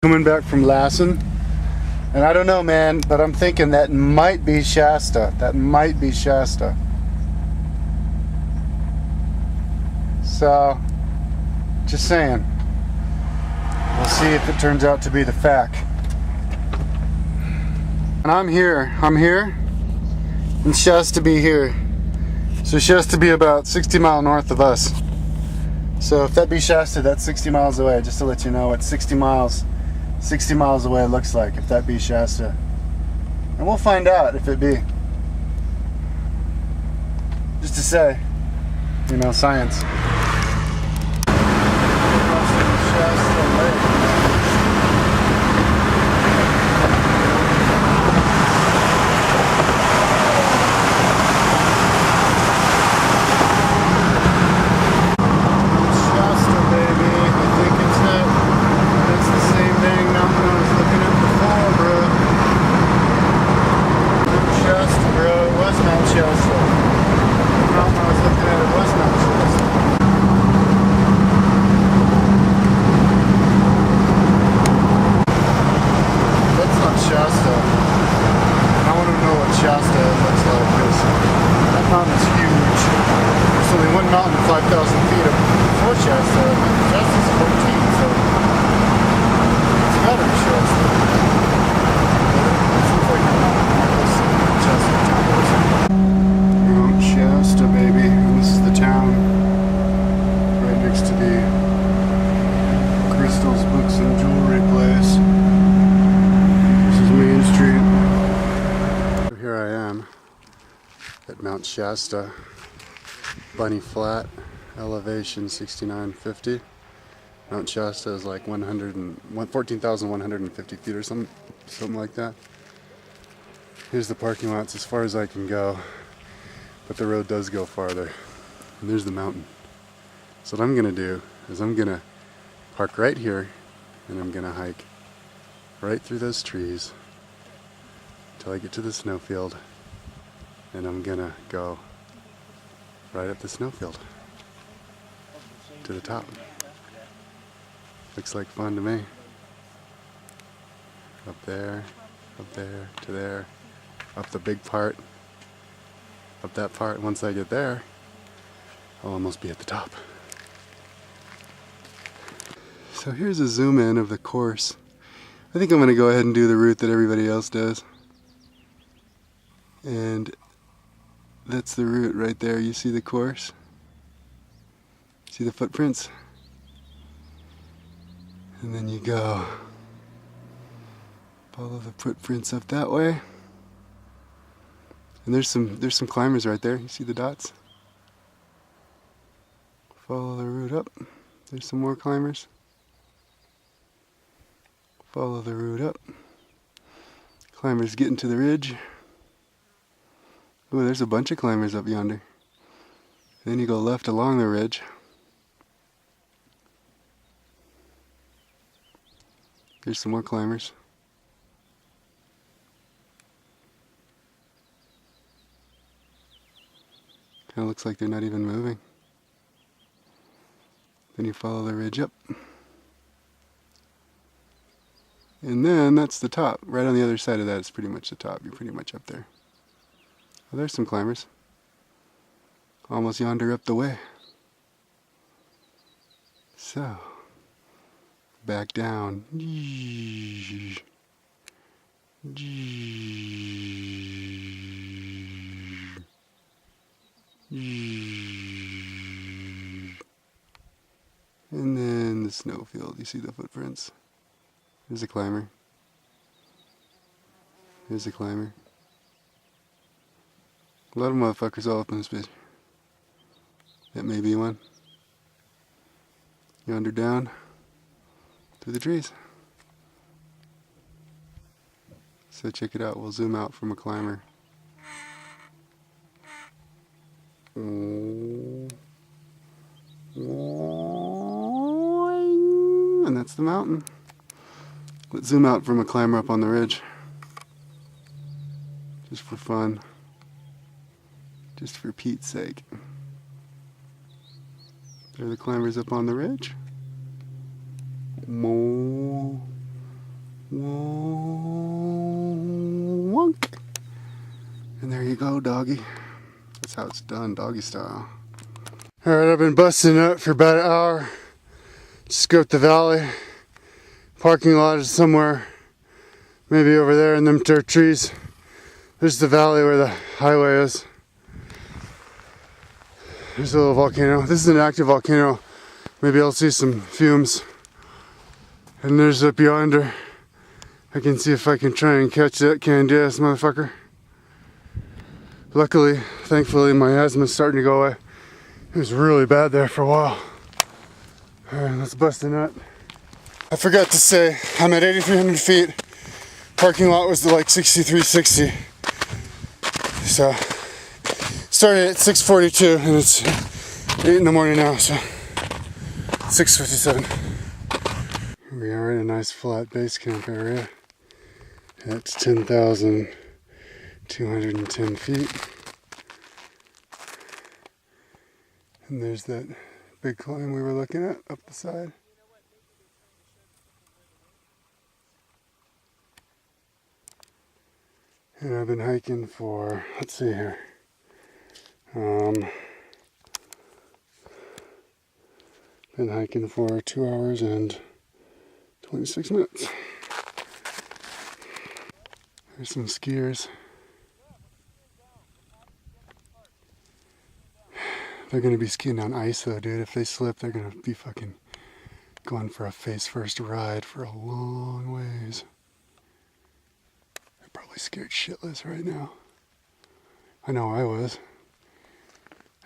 Coming back from Lassen, and I don't know, man, but I'm thinking that might be Shasta. That might be Shasta. So, just saying. We'll see if it turns out to be the fact. And I'm here, and Shasta be here. So Shasta be about 60 miles north of us. So if that be Shasta, that's 60 miles away, just to let you know what 60 miles away it looks like, if that be Shasta. And we'll find out if it be. Just to say, you know, science. Shasta looks like, because that mountain's huge. There's only one mountain 5,000 feet up before Shasta. Shasta's 14, so it's gotta be Shasta. It seems like a mountain Shasta town. Mount Shasta, baby. And this is the town right next to the Crystal's Books and Jewelry place. This is Main Street. Here I am at Mount Shasta, Bunny Flat, elevation 6950. Mount Shasta is like 14,150 feet or something like that. Here's the parking lots as far as I can go, but the road does go farther. And there's the mountain. So what I'm gonna do is I'm gonna park right here, and I'm gonna hike right through those trees until I get to the snowfield, and I'm gonna go right up the snowfield to the top. Looks like fun to me. Up there, to there, up the big part, up that part. Once I get there, I'll almost be at the top. So here's a zoom in of the course. I think I'm gonna go ahead and do the route that everybody else does. And that's the route right there. You see the course? See the footprints? And then you go follow the footprints up that way. And there's some climbers right there. You see the dots? Follow the route up. There's some more climbers. Follow the route up. Climbers getting to the ridge. Ooh, there's a bunch of climbers up yonder. Then you go left along the ridge. There's some more climbers. Kind of looks like they're not even moving. Then you follow the ridge up. And then that's the top. Right on the other side of that is pretty much the top. You're pretty much up there. Oh, there's some climbers. Almost yonder up the way. So, back down. And then the snowfield. You see the footprints? There's a climber. There's a climber. A lot of motherfuckers all up in this bitch. That may be one. Yonder down through the trees. So check it out. We'll zoom out from a climber. And that's the mountain. Let's zoom out from a climber up on the ridge. Just for fun. Just for Pete's sake. There are the climbers up on the ridge. More. Wonk. And there you go, doggy. That's how it's done, doggy style. Alright, I've been busting up for about an hour. Just go up the valley. Parking lot is somewhere, maybe over there in them dirt trees. There's the valley where the highway is. There's a little volcano. This is an active volcano. Maybe I'll see some fumes. And there's up yonder. I can see if I can try and catch that candy ass motherfucker. Luckily, thankfully, my asthma's starting to go away. It was really bad there for a while. Alright, let's bust a nut. I forgot to say, I'm at 8,300 feet. Parking lot was like 6,360. So, started at 6:42 and it's 8 in the morning now, so 6:57. Here we are in a nice flat base camp area. That's 10,210 feet. And there's that big climb we were looking at up the side. And I've been hiking for, let's see here. Been hiking for 2 hours and 26 minutes. There's some skiers. They're gonna be skiing on ice though, dude. If they slip, they're gonna be fucking going for a face first ride for a long ways. They're probably scared shitless right now. I know I was.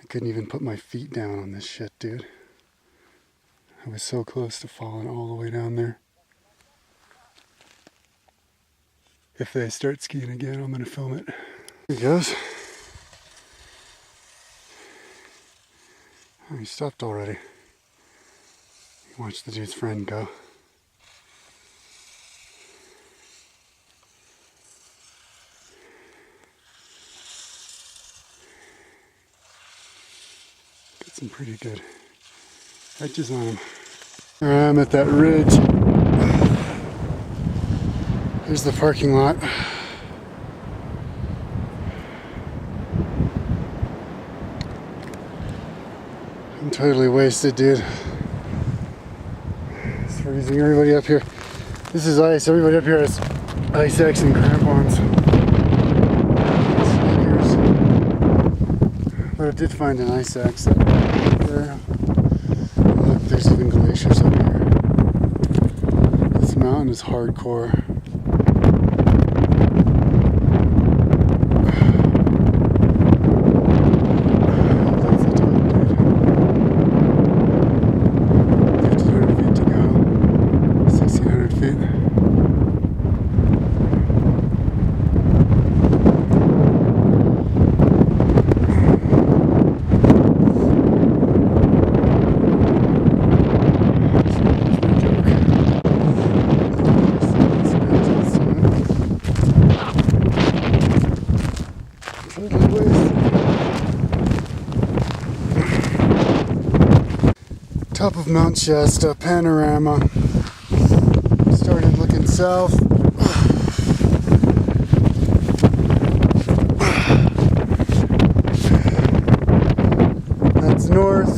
I couldn't even put my feet down on this shit, dude. I was so close to falling all the way down there. If they start skiing again, I'm gonna film it. Here he goes. Oh, he stopped already. Watch the dude's friend go. Got some pretty good edges on him. I'm at that ridge. Here's the parking lot. I'm totally wasted, dude. It's freezing. Everybody up here. This is ice. Everybody up here has ice axe and crampons. Sneakers. But I did find an ice axe up there. Look, there's even glaciers up here. This mountain is hardcore. Top of Mount Shasta, panorama. Started looking south. That's north.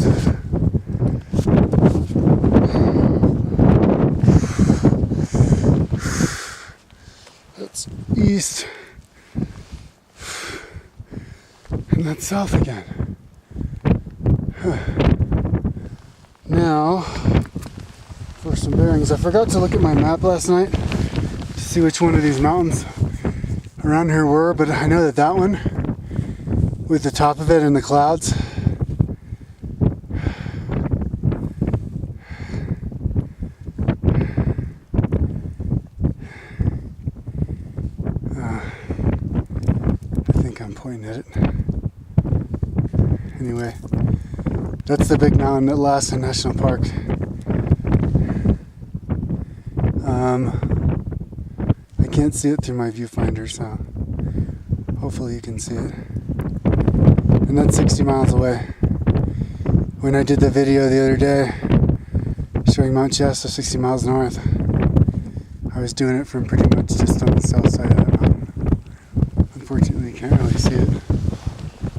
That's east. And that's south again. Now, for some bearings, I forgot to look at my map last night to see which one of these mountains around here were, but I know that that one, with the top of it in the clouds, I think I'm pointing at it. Anyway. That's the big mountain at Shasta National Park. I can't see it through my viewfinder, so hopefully you can see it. And that's 60 miles away. When I did the video the other day showing Mount Shasta 60 miles north, I was doing it from pretty much just on the south side of that mountain. Unfortunately, you can't really see it.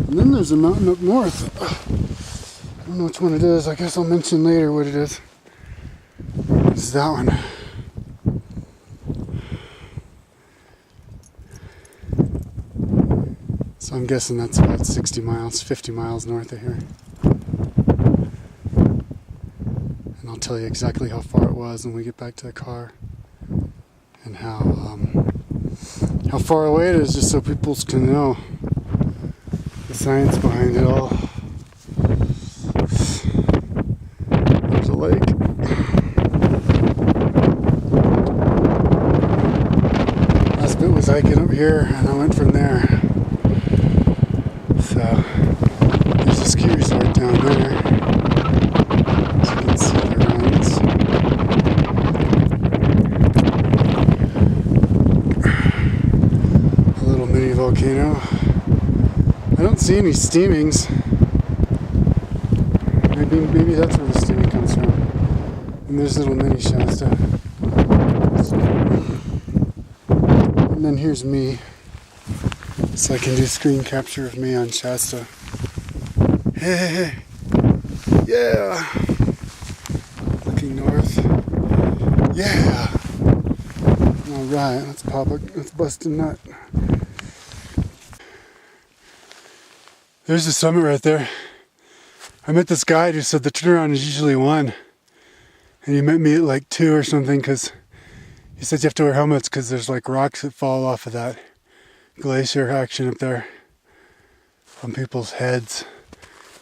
And then there's a mountain up north. I don't know which one it is. I guess I'll mention later what it is. It's that one. So I'm guessing that's about 60 miles, 50 miles north of here. And I'll tell you exactly how far it was when we get back to the car. And how far away it is, just so people can know the science behind it all. There's a lake. Last bit was hiking up here, and I went from there. So there's a ski resort down there. As you can see the ruins. A little mini volcano. I don't see any steamings. Maybe that's where the steaming comes from. And there's little mini Shasta. And then here's me. So I can do screen capture of me on Shasta. Hey, yeah. Looking north. Yeah. Alright, let's bust a nut. There's the summit right there. I met this guy who said the turnaround is usually 1. And he met me at like 2 or something, because he said you have to wear helmets because there's like rocks that fall off of that glacier action up there on people's heads.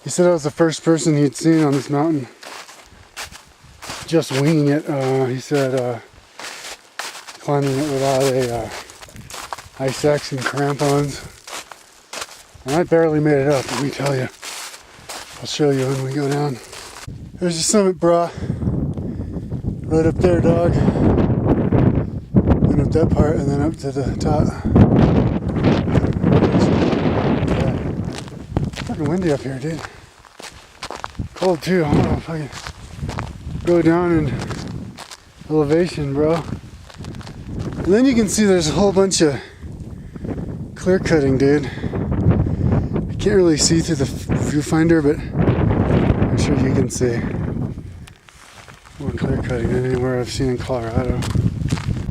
He said I was the first person he'd seen on this mountain just winging it. He said climbing it without a ice axe and crampons. And I barely made it up, let me tell you. I'll show you when we go down. There's the summit, brah. Right up there, dog. Went up that part and then up to the top. It's fucking windy up here, dude. Cold too. I don't know if I can go down in elevation, bro. And then you can see there's a whole bunch of clear cutting, dude. I can't really see through the viewfinder, but I'm sure you can see more clear cutting than anywhere I've seen in Colorado.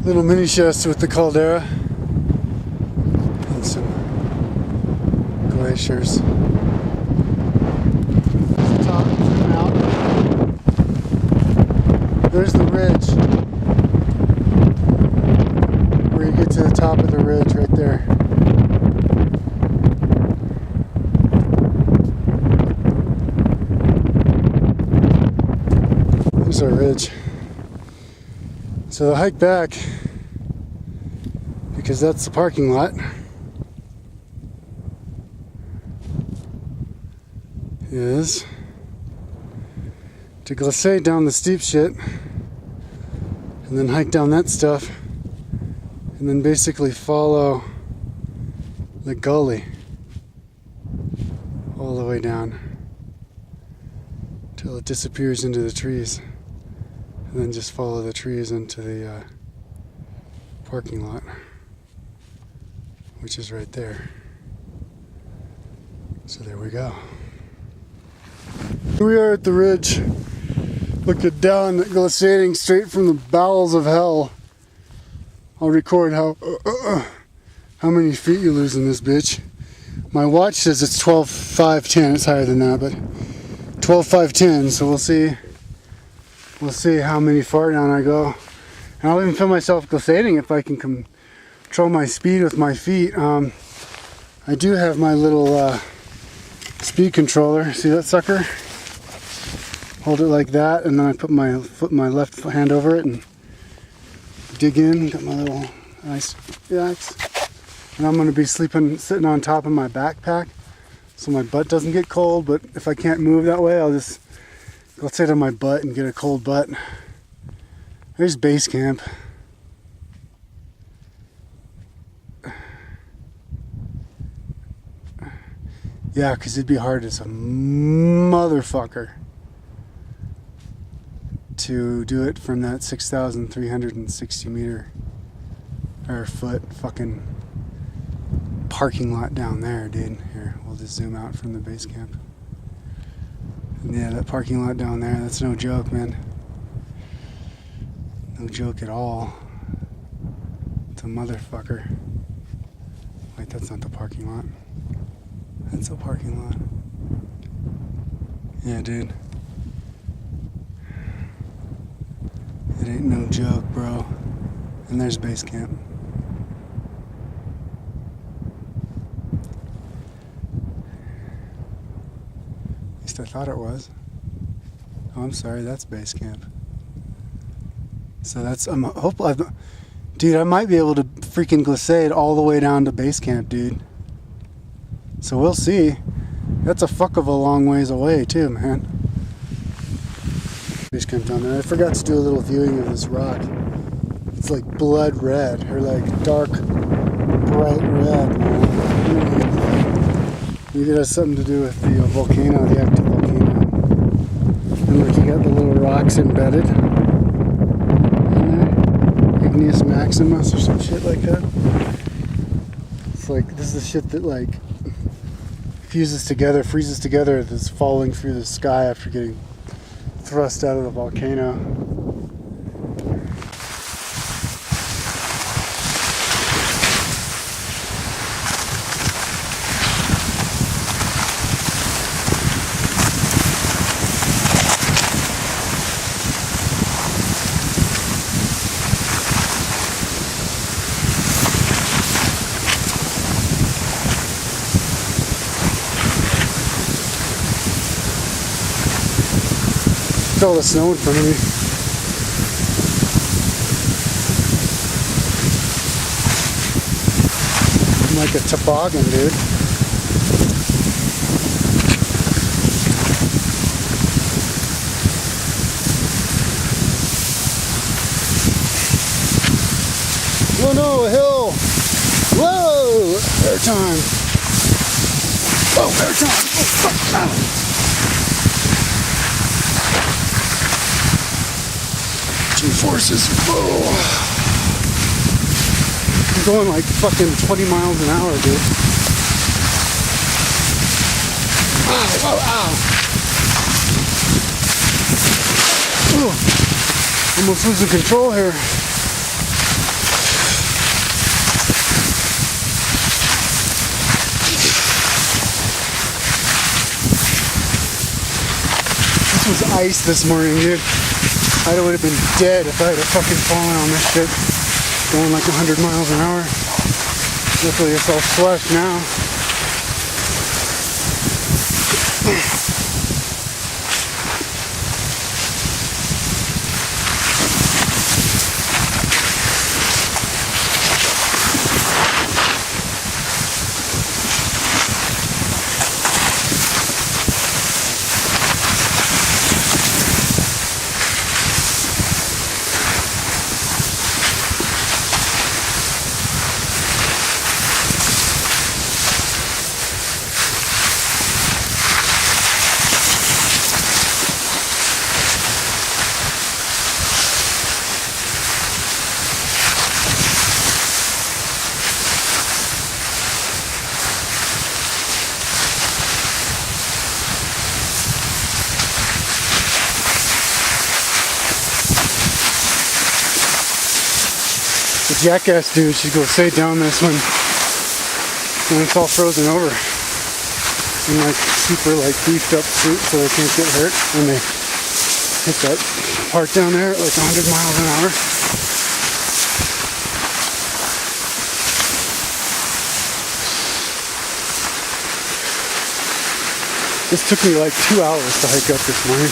Little mini Shasta with the caldera and some glaciers. Top, zoom out. There's the ridge. Where you get to the top of the ridge right there. There's our ridge. So the hike back, because that's the parking lot, is to Glisade down the steep shit, and then hike down that stuff, and then basically follow the gully all the way down till it disappears into the trees. And then just follow the trees into the parking lot, which is right there. So there we go. Here we are at the ridge, looking down at Glisading straight from the bowels of hell. I'll record how many feet you lose in this bitch. My watch says it's 12,510. It's higher than that, but 12,510. So we'll see. We'll see how many far down I go. And I'll even film myself glisading if I can control my speed with my feet. I do have my little speed controller. See that sucker? Hold it like that, and then I put my left hand over it and dig in. Got my little ice axe. And I'm going to be sitting on top of my backpack so my butt doesn't get cold. But if I can't move that way, I'll just go sit on my butt and get a cold butt. There's base camp. Yeah, because it'd be hard as a motherfucker to to do it from that 6,360 meter or foot fucking parking lot down there, dude. Here, we'll just zoom out from the base camp. And yeah, that parking lot down there, that's no joke, man. No joke at all. It's a motherfucker. Wait, that's not the parking lot. That's a parking lot. Yeah, dude. It ain't no joke, bro. And there's base camp. At least I thought it was. Oh, I'm sorry, that's base camp. So that's, dude, I might be able to freaking Glisade all the way down to base camp, dude. So we'll see. That's a fuck of a long ways away too, man. Base camp down there. I forgot to do a little viewing of this rock. It's like blood red, or like dark, bright red, man. Maybe it has something to do with the volcano, the active volcano. And look, you got the little rocks embedded in there. Igneous maximus or some shit like that. It's like, this is the shit that like fuses together, freezes together, that's falling through the sky after getting thrust out of the volcano. All the snow in front of me. I'm like a toboggan, dude. Oh no, a hill! Whoa! Airtime! Oh, airtime! Oh, fuck! Ow. Forces. Whoa. I'm going like fucking 20 miles an hour, dude. Ow, ow, ow. Ooh. Almost losing control here. This was ice this morning, dude. I would have been dead if I had fucking fallen on this shit. Going like 100 miles an hour. Luckily it's all slush now. The jackass dude should go stay down this one when it's all frozen over in like super like beefed up suit so they can't get hurt when they hit that part down there at like 100 miles an hour. This took me like 2 hours to hike up this morning.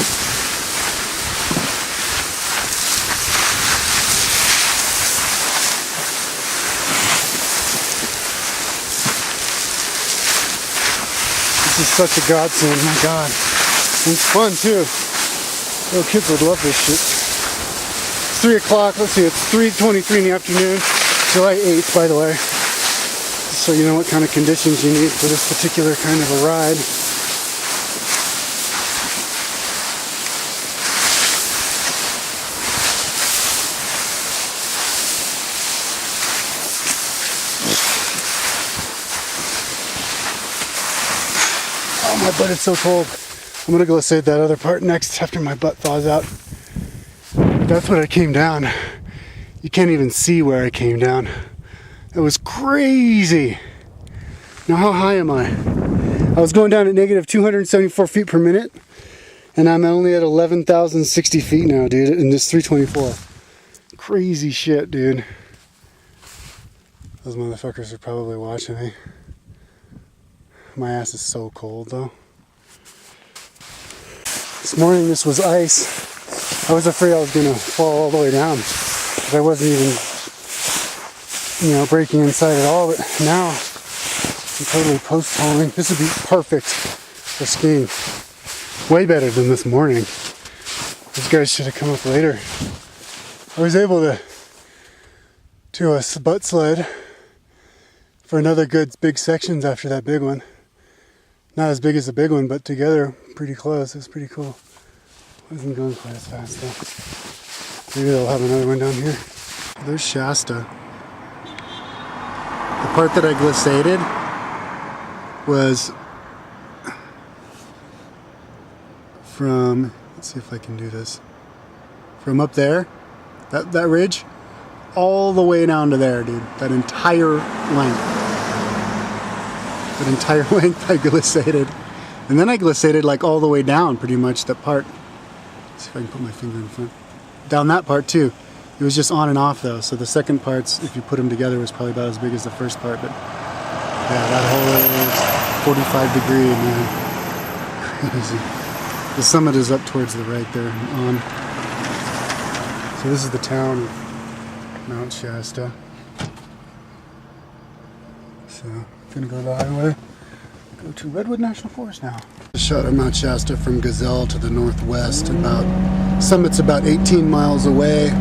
This is such a godsend, my god. And it's fun too. Little kids would love this shit. It's 3 o'clock, let's see, it's 3:23 in the afternoon. July 8th, by the way. Just so you know what kind of conditions you need for this particular kind of a ride. my butt is so cold. I'm gonna glisade that other part next after my butt thaws out. That's what I came down. You can't even see where I came down. It was crazy. Now how high am I? I was going down at negative 274 feet per minute, and I'm only at 11,060 feet now, dude, in this 324. Crazy shit, dude. Those motherfuckers are probably watching me. My ass is so cold though. This morning this was ice. I was afraid I was gonna fall all the way down. I wasn't even, breaking inside at all, but now I'm totally post-holing. This would be perfect for skiing. Way better than this morning. These guys should have come up later. I was able to do a butt sled for another good big sections after that big one. Not as big as the big one, but together pretty close. It was pretty cool. Wasn't going quite as fast though. Maybe they'll have another one down here. There's Shasta. The part that I glisaded was from, let's see if I can do this, from up there, that ridge, all the way down to there, dude. That entire length. That entire length I glisaded. And then I glisaded like all the way down, pretty much, that part. Let's see if I can put my finger in front. Down that part too. It was just on and off though, so the second parts, if you put them together, was probably about as big as the first part, but yeah, that whole 45 degree, man. Crazy. The summit is up towards the right there, on. So this is the town of Mount Shasta. So, gonna go to the highway, go to Redwood National Forest now. A shot of Mount Shasta from Glisade to the northwest, summit's about 18 miles away.